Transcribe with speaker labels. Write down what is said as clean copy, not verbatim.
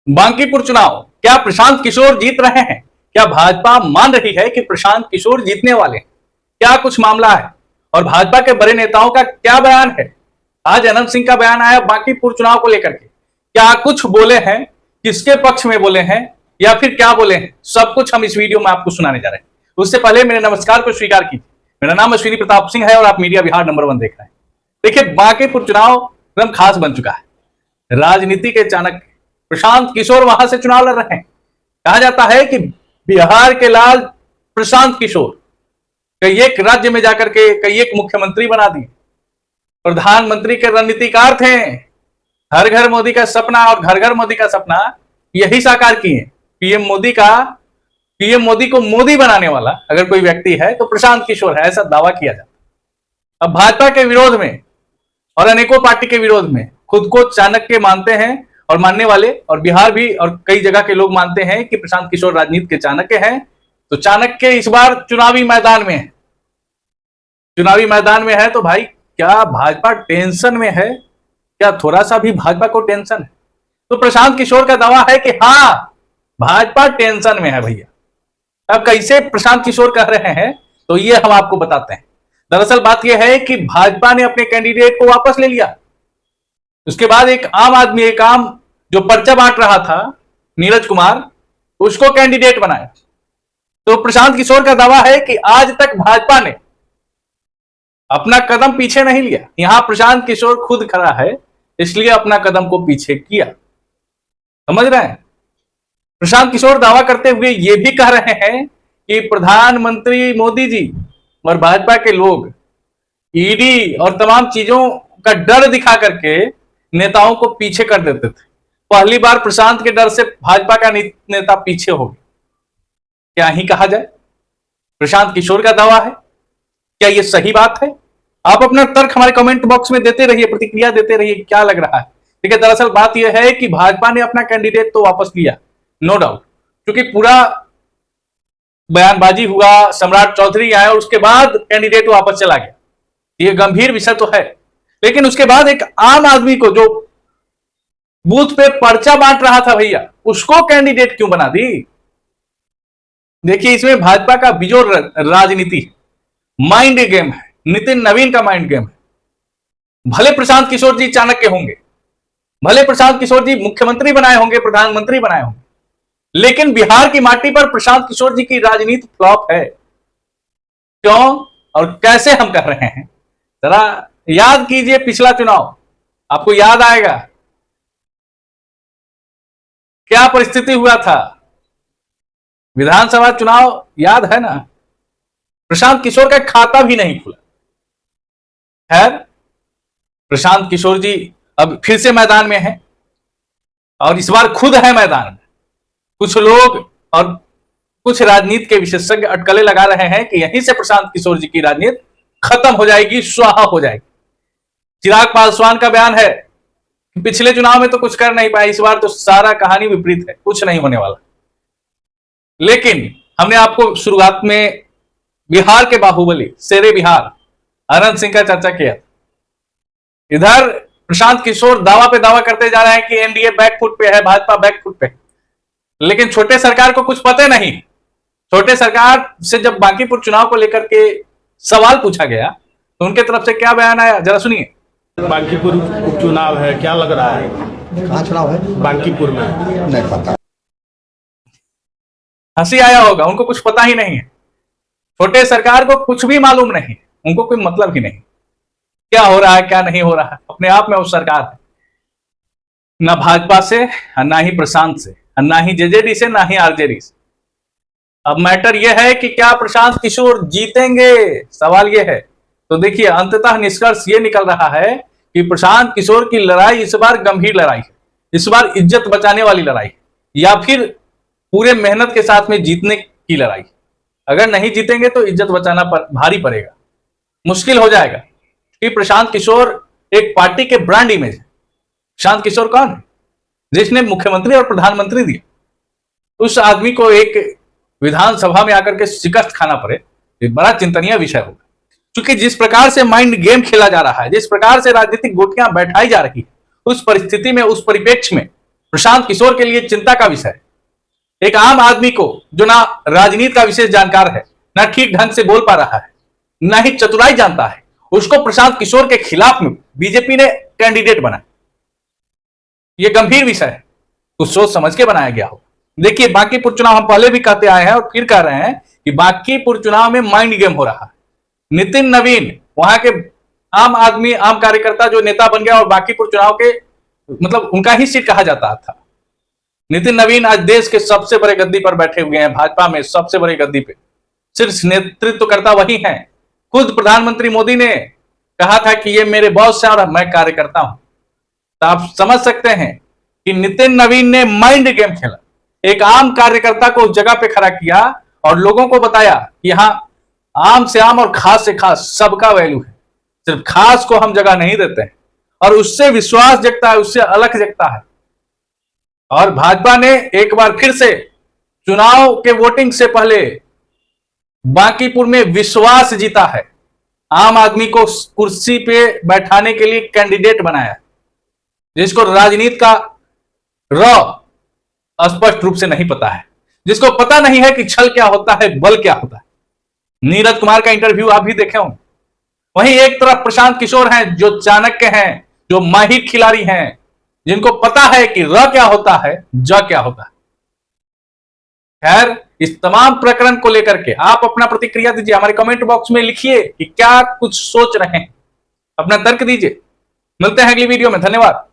Speaker 1: बांकीपुर चुनाव, क्या प्रशांत किशोर जीत रहे हैं? क्या भाजपा मान रही है कि प्रशांत किशोर जीतने वाले हैं? क्या कुछ मामला है और भाजपा के बड़े नेताओं का क्या बयान है? आज अनंत सिंह का बयान आया बांकीपुर चुनाव को लेकर के, क्या कुछ बोले हैं, किसके पक्ष में बोले हैं या फिर क्या बोले हैं, सब कुछ हम इस वीडियो में आपको सुनाने जा रहे हैं। उससे पहले मेरे नमस्कार को स्वीकार कीजिए। मेरा नाम अश्विनी प्रताप सिंह है और आप मीडिया बिहार नंबर 1 देख रहे हैं। देखिए, बांकीपुर चुनाव एकदम खास बन चुका है। राजनीति के चाणक्य प्रशांत किशोर वहां से चुनाव लड़ रहे हैं। कहा जाता है कि बिहार के लाल प्रशांत किशोर कई एक राज्य में जाकर के कई एक मुख्यमंत्री बना दिए, प्रधानमंत्री के रणनीतिकार थे। हर घर मोदी का सपना और घर घर मोदी का सपना यही साकार किए। पीएम मोदी को मोदी बनाने वाला अगर कोई व्यक्ति है तो प्रशांत किशोर है, ऐसा दावा किया जाता है। अब भाजपा के विरोध में और अनेकों पार्टी के विरोध में खुद को चाणक्य मानते हैं और मानने वाले, और बिहार भी और कई जगह के लोग मानते हैं कि प्रशांत किशोर राजनीति के चाणक्य हैं। तो चाणक्य इस बार चुनावी मैदान में है। चुनावी मैदान में है तो भाई, क्या भाजपा टेंशन में है? क्या थोड़ा सा भी भाजपा को टेंशन है? तो प्रशांत किशोर का दावा है कि हाँ, भाजपा टेंशन में है भैया। अब कैसे प्रशांत किशोर कह रहे हैं तो ये हम आपको बताते हैं। दरअसल बात यह है कि भाजपा ने अपने कैंडिडेट को वापस ले लिया। उसके बाद एक आम आदमी, एक आम जो पर्चा बांट रहा था, नीरज कुमार, उसको कैंडिडेट बनाया। तो प्रशांत किशोर का दावा है कि आज तक भाजपा ने अपना कदम पीछे नहीं लिया। यहां प्रशांत किशोर खुद खड़ा है, इसलिए अपना कदम को पीछे किया। समझ रहे हैं? प्रशांत किशोर दावा करते हुए यह भी कह रहे हैं कि प्रधानमंत्री मोदी जी और भाजपा के लोग ईडी और तमाम चीजों का डर दिखा करके नेताओं को पीछे कर देते थे। पहली बार प्रशांत के डर से भाजपा का नेता पीछे हो गया। क्या ही कहा जाए? प्रशांत किशोर का दावा है, क्या यह सही बात है? आप अपना तर्क हमारे कमेंट बॉक्स में देते रहिए, प्रतिक्रिया देते रहिए, क्या लग रहा है। ठीक है, दरअसल बात यह है कि भाजपा ने अपना कैंडिडेट तो वापस लिया, नो डाउट, क्योंकि पूरा बयानबाजी हुआ, सम्राट चौधरी आए और उसके बाद कैंडिडेट वापस चला गया। यह गंभीर विषय तो है, लेकिन उसके बाद एक आम आदमी को जो बूथ पे पर्चा बांट रहा था भैया, उसको कैंडिडेट क्यों बना दी? देखिए, इसमें भाजपा का बिजोर राजनीति, माइंड गेम है, नितिन नवीन का माइंड गेम है। भले प्रशांत किशोर जी चाणक्य होंगे, भले प्रशांत किशोर जी मुख्यमंत्री बनाए होंगे, प्रधानमंत्री बनाए होंगे, लेकिन बिहार की माटी पर प्रशांत किशोर जी की राजनीति फ्लॉप है। क्यों और कैसे हम कर रहे हैं, जरा याद कीजिए पिछला चुनाव, आपको याद आएगा क्या परिस्थिति हुआ था। विधानसभा चुनाव याद है ना? प्रशांत किशोर का खाता भी नहीं खुला। खैर, प्रशांत किशोर जी अब फिर से मैदान में है और इस बार खुद है मैदान में। कुछ लोग और कुछ राजनीति के विशेषज्ञ अटकलें लगा रहे हैं कि यहीं से प्रशांत किशोर जी की राजनीति खत्म हो जाएगी, स्वाहा हो जाएगी। चिराग पासवान का बयान है कि पिछले चुनाव में तो कुछ कर नहीं पाए, इस बार तो सारा कहानी विपरीत है, कुछ नहीं होने वाला। लेकिन हमने आपको शुरुआत में बिहार के बाहुबली, शेरे बिहार अनंत सिंह का चर्चा किया। इधर प्रशांत किशोर दावा पे दावा करते जा रहे हैं कि एनडीए बैकफुट पे है, भाजपा बैकफुट पे, लेकिन छोटे सरकार को कुछ पता नहीं। छोटे सरकार से जब बांकीपुर चुनाव को लेकर के सवाल पूछा गया तो उनके तरफ से क्या बयान आया, जरा सुनिए।
Speaker 2: बांकीपुर उपचुनाव है, क्या लग रहा है?
Speaker 3: कहाँ चुनाव है?
Speaker 2: बांकीपुर में।
Speaker 3: नहीं पता।
Speaker 1: हंसी आया होगा, उनको कुछ पता ही नहीं है। छोटे सरकार को कुछ भी मालूम नहीं, उनको कोई मतलब ही नहीं क्या हो रहा है क्या नहीं हो रहा है। अपने आप में वो सरकार है, ना भाजपा से, ना ही प्रशांत से, ना ही जेजेडी से, ना ही आरजेडी से। अब मैटर यह है कि क्या प्रशांत किशोर जीतेंगे, सवाल यह है। तो देखिए, अंततः निष्कर्ष ये निकल रहा है कि प्रशांत किशोर की लड़ाई इस बार गंभीर लड़ाई है, इस बार इज्जत बचाने वाली लड़ाई है, या फिर पूरे मेहनत के साथ में जीतने की लड़ाई। अगर नहीं जीतेंगे तो इज्जत बचाना भारी पड़ेगा, मुश्किल हो जाएगा। कि प्रशांत किशोर एक पार्टी के ब्रांड इमेज है। प्रशांत किशोर कौन है? जिसने मुख्यमंत्री और प्रधानमंत्री दिया। उस आदमी को एक विधानसभा में आकर के शिकस्त खाना पड़े, ये बड़ा चिंतनीय विषय होगा। क्योंकि जिस प्रकार से माइंड गेम खेला जा रहा है, जिस प्रकार से राजनीतिक गोटियां बैठाई जा रही है, उस परिस्थिति में, उस परिप्रेक्ष्य में प्रशांत किशोर के लिए चिंता का विषय है। एक आम आदमी को जो ना राजनीति का विशेष जानकार है, ना ठीक ढंग से बोल पा रहा है, ना ही चतुराई जानता है, उसको प्रशांत किशोर के खिलाफ में बीजेपी ने कैंडिडेट बनाया। यह गंभीर विषय है, कुछ सोच समझ के बनाया गया हो। देखिए, बांकीपुर चुनाव हम पहले भी कहते आए हैं और फिर कह रहे हैं कि बांकीपुर चुनाव में माइंड गेम हो रहा है। नितिन नवीन वहां के आम आदमी, आम कार्यकर्ता जो नेता बन गया और बांकीपुर चुनाव के मतलब उनका ही सीट कहा जाता था। नितिन नवीन आज देश के सबसे बड़े गद्दी पर बैठे हुए हैं, भाजपा में सबसे बड़ी गद्दी पे सिर्फ नेतृत्व करता वही है। खुद प्रधानमंत्री मोदी ने कहा था कि ये मेरे बॉस है और मैं कार्यकर्ता हूं। तो आप समझ सकते हैं कि नितिन नवीन ने माइंड गेम खेला, एक आम कार्यकर्ता को उस जगह पे खड़ा किया और लोगों को बताया कि यहां आम से आम और खास से खास सबका वैल्यू है, सिर्फ खास को हम जगह नहीं देते हैं। और उससे विश्वास जगता है, उससे अलग जगता है। और भाजपा ने एक बार फिर से चुनाव के वोटिंग से पहले बांकीपुर में विश्वास जीता है, आम आदमी को कुर्सी पे बैठाने के लिए कैंडिडेट बनाया, जिसको राजनीति का स्पष्ट रूप से नहीं पता है, जिसको पता नहीं है कि छल क्या होता है, बल क्या होता है। नीरज कुमार का इंटरव्यू आप भी देखे होंगे। वहीं एक तरफ प्रशांत किशोर हैं जो चाणक्य हैं, जो माहिर खिलाड़ी हैं, जिनको पता है कि क्या होता है, क्या होता है। खैर, इस तमाम प्रकरण को लेकर के आप अपना प्रतिक्रिया दीजिए, हमारे कमेंट बॉक्स में लिखिए कि क्या कुछ सोच रहे हैं, अपना तर्क दीजिए। मिलते हैं अगली वीडियो में, धन्यवाद।